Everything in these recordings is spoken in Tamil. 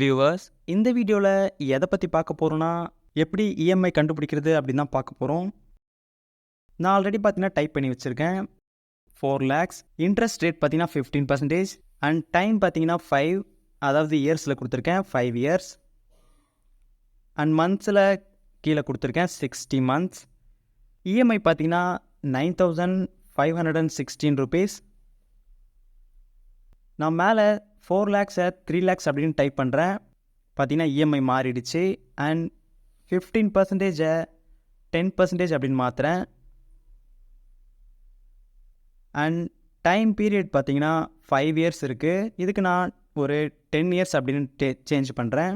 வியூவர்ஸ், இந்த வீடியோவில் எதை பற்றி பார்க்க போகிறோன்னா, எப்படி இஎம்ஐ கண்டுபிடிக்கிறது அப்படின்னு தான் பார்க்க போகிறோம். நான் ஆல்ரெடி பார்த்தீங்கன்னா டைப் பண்ணி வச்சுருக்கேன். 4 lakhs, இன்ட்ரெஸ்ட் ரேட் பார்த்தீங்கன்னா 15% அண்ட் டைம் பார்த்தீங்கன்னா 5, அதாவது இயர்ஸில் கொடுத்துருக்கேன் 5 years அண்ட் மந்த்ஸில் கீழே கொடுத்துருக்கேன் 60 months. இஎம்ஐ பார்த்தீங்கன்னா 9,516 rupees. நான் மேலே 4 lakhs 3 lakhs அப்படின்னு டைப் பண்ணுறேன். பார்த்தீங்கன்னா இஎம்ஐ மாறிடுச்சு அண்ட் 15% 10% அப்படின்னு மாற்றுறேன். அண்ட் டைம் பீரியட் பார்த்தீங்கன்னா 5 years இருக்குது. இதுக்கு நான் ஒரு 10 years அப்படின்னு சேஞ்ச் பண்ணுறேன்.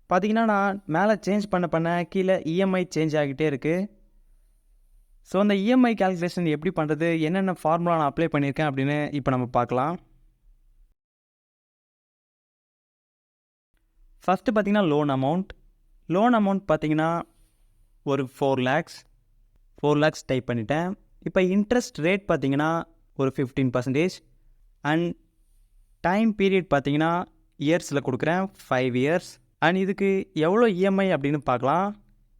பார்த்தீங்கன்னா நான் மேலே சேஞ்ச் பண்ண கீழே இஎம்ஐ சேஞ்ச் ஆகிட்டே இருக்குது. ஸோ அந்த இஎம்ஐ கால்குலேஷன் எப்படி பண்ணுறது, என்னென்ன ஃபார்முலா நான் அப்ளை பண்ணியிருக்கேன் அப்படின்னு இப்போ நம்ம பார்க்கலாம். ஃபஸ்ட்டு பார்த்தீங்கன்னா லோன் அமௌண்ட் பார்த்தீங்கன்னா ஒரு 4 lakhs டைப் பண்ணிட்டேன். இப்போ இன்ட்ரெஸ்ட் ரேட் பார்த்தீங்கன்னா ஒரு 15% அண்ட் டைம் பீரியட் பார்த்தீங்கன்னா இயர்ஸில் கொடுக்குறேன் 5 years அண்ட் இதுக்கு எவ்வளோ இஎம்ஐ அப்படின்னு பார்க்கலாம்.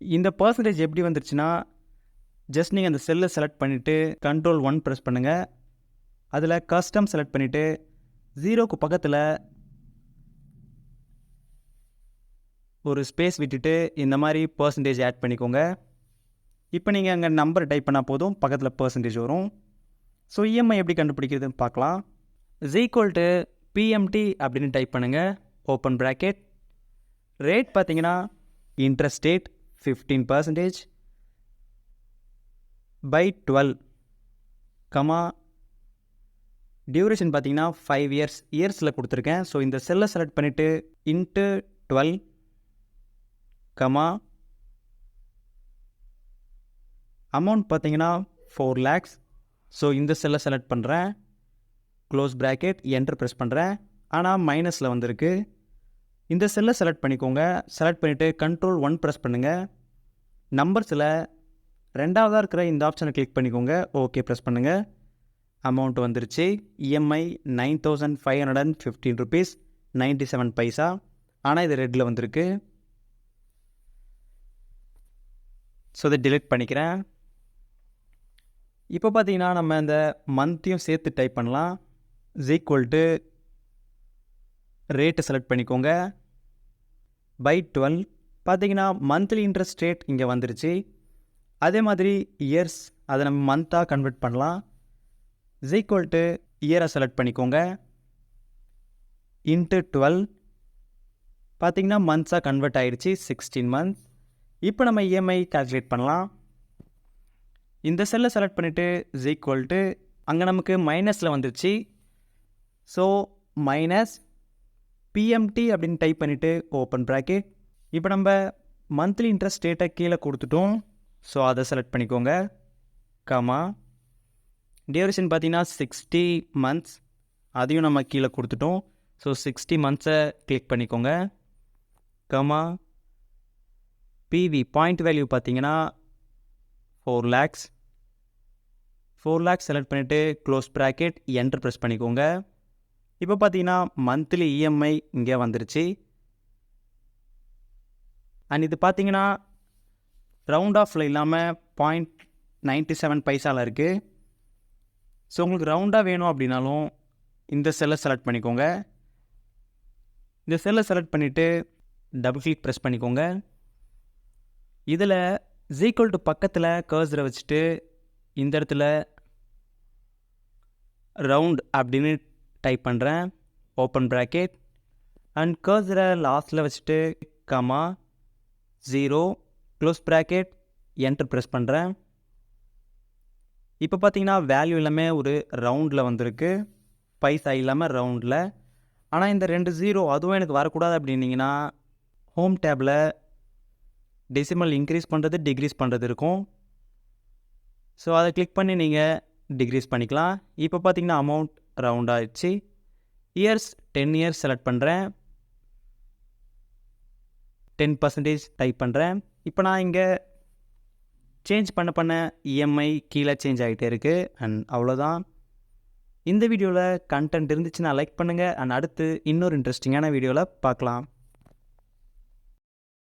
இந்த பர்சன்டேஜ் எப்படி வந்துருச்சுன்னா, ஜஸ்ட் நீங்கள் அந்த செல்லை செலக்ட் பண்ணிவிட்டு Ctrl 1 ப்ரெஸ் பண்ணுங்கள். அதில் கஸ்டம் செலக்ட் பண்ணிவிட்டு 0க்கு பக்கத்தில் ஒரு ஸ்பேஸ் விட்டுட்டு இந்த மாதிரி பர்சன்டேஜ் ஆட் பண்ணிக்கோங்க. இப்போ நீங்கள் அங்கே நம்பர் டைப் பண்ணால் போதும், பக்கத்தில் பர்சன்டேஜ் வரும். ஸோ இஎம்ஐ எப்படி கண்டுபிடிக்கிறதுன்னு பார்க்கலாம். PMT அப்படின்னு டைப் பண்ணுங்கள், ஓப்பன் ப்ராக்கெட். ரேட் பார்த்தீங்கன்னா இன்ட்ரெஸ்ட் ரேட் 15% by 12, டியூரேஷன் பார்த்தீங்கன்னா 5 years, இயர்ஸில் கொடுத்துருக்கேன். ஸோ இந்த செல்லை செலக்ட் பண்ணிவிட்டு இன்ட்டு 12, அமௌண்ட் பார்த்தீங்கன்னா 4 lakhs. ஸோ இந்த செல்லை செலக்ட் பண்ணுறேன், க்ளோஸ் ப்ராக்கெட், என்டர் ப்ரெஸ் பண்ணுறேன். ஆனால் மைனஸில் வந்திருக்கு. இந்த செல்லை செலக்ட் பண்ணிக்கோங்க. செலக்ட் பண்ணிவிட்டு Ctrl 1 ப்ரெஸ் பண்ணுங்கள். நம்பர்ஸில் ரெண்டாவதாக இருக்கிற இந்த ஆப்ஷனை கிளிக் பண்ணிக்கோங்க, ஓகே ப்ரெஸ் பண்ணுங்கள். அமௌண்ட் வந்துருச்சு. EMI 9,515 rupees 97 paisa. ஆனால் இது ரெட்டில் வந்திருக்கு. ஸோ இதை டிலீட் பண்ணிக்கிறேன். இப்போ பார்த்தீங்கன்னா நம்ம இந்த மந்த்தையும் சேர்த்து டைப் பண்ணலாம். ரேட்டை செலக்ட் பண்ணிக்கோங்க, by 12. பார்த்தீங்கன்னா மந்த்லி இன்ட்ரெஸ்ட் ரேட் இங்கே வந்துருச்சு. அதே மாதிரி இயர்ஸ், அதை நம்ம மந்த்தாக கன்வெர்ட் பண்ணலாம். இயரை செலக்ட் பண்ணிக்கோங்க, இன்ட்டு 12. பார்த்தீங்கன்னா மந்த்ஸாக கன்வெர்ட் ஆகிடுச்சு, 16 months. இப்போ நம்ம இஎம்ஐ கால்குலேட் பண்ணலாம். இந்த செல்லை செலக்ட் பண்ணிவிட்டு அங்கே நமக்கு மைனஸில் வந்துருச்சு. ஸோ மைனஸ் PMT அப்படின்னு டைப் பண்ணிவிட்டு ஓப்பன் ப்ராக்கெட். இப்போ நம்ம மந்த்லி இன்ட்ரெஸ்ட் ரேட்டை கீழே கொடுத்துட்டோம். ஸோ அதை செலக்ட் பண்ணிக்கோங்க, டியூரேஷன் பார்த்தீங்கன்னா 60 months, அதையும் நம்ம கீழே கொடுத்துட்டோம். ஸோ 60 months-ஐ கிளிக் பண்ணிக்கோங்க, PV பாயிண்ட் வேல்யூ பார்த்தீங்கன்னா 4 lakhs செலக்ட் பண்ணிவிட்டு க்ளோஸ் ப்ராக்கெட், என்டர் ப்ரெஸ் பண்ணிக்கோங்க. இப்போ பார்த்தீங்கன்னா மந்த்லி இஎம்ஐ இங்கே வந்துருச்சு. அண்ட் இது பார்த்தீங்கன்னா ரவுண்ட் ஆஃபில் இல்லாமல் 0.97 பைசாவில் இருக்குது. ஸோ உங்களுக்கு ரவுண்டாக வேணும் அப்படின்னாலும் இந்த செல்லை செலக்ட் பண்ணிக்கோங்க. இந்த செல்லை செலக்ட் பண்ணிவிட்டு டபுள் கிளிக் ப்ரெஸ் பண்ணிக்கோங்க. இதில் பக்கத்தில் கர்சரை வச்சுட்டு இந்த இடத்துல ரவுண்ட் அப்படின்னு டைப் பண்ணுறேன், ஓப்பன் ப்ராக்கெட் அண்ட் கர்சரை லாஸ்ட்டில் வச்சுட்டு 0 க்ளோஸ் ப்ராக்கெட், என்டர் ப்ரெஸ் பண்ணுறேன். இப்போ பார்த்தீங்கன்னா வேல்யூ எல்லாமே ஒரு ரவுண்டில் வந்திருக்கு, பைசா இல்லாமல் ரவுண்டில். ஆனால் இந்த 2 0 அதுவும் எனக்கு வரக்கூடாது அப்படின்னீங்கன்னா ஹோம் டேப்பில் டெசிமல் இன்க்ரீஸ் பண்ணுறது டிக்ரீஸ் பண்ணுறது இருக்கும். ஸோ அதை கிளிக் பண்ணி நீங்கள் டிக்ரீஸ் பண்ணிக்கலாம். இப்போ பார்த்தீங்கன்னா அமௌண்ட் ரவுண்ட் ஆகிடுச்சு. இயர்ஸ் 10 years செலக்ட் பண்ணுறேன், 10% டைப் பண்ணுறேன். இப்போ நான் இங்கே சேஞ்ச் பண்ண இஎம்ஐ கீழே சேஞ்ச் ஆகிட்டே இருக்குது. அண்ட் அவ்வளோதான். இந்த வீடியோவில் கண்டென்ட் இருந்துச்சுன்னா லைக் பண்ணுங்கள். அண்ட் அடுத்து இன்னொரு இன்ட்ரெஸ்டிங்கான வீடியோவில் பார்க்கலாம்.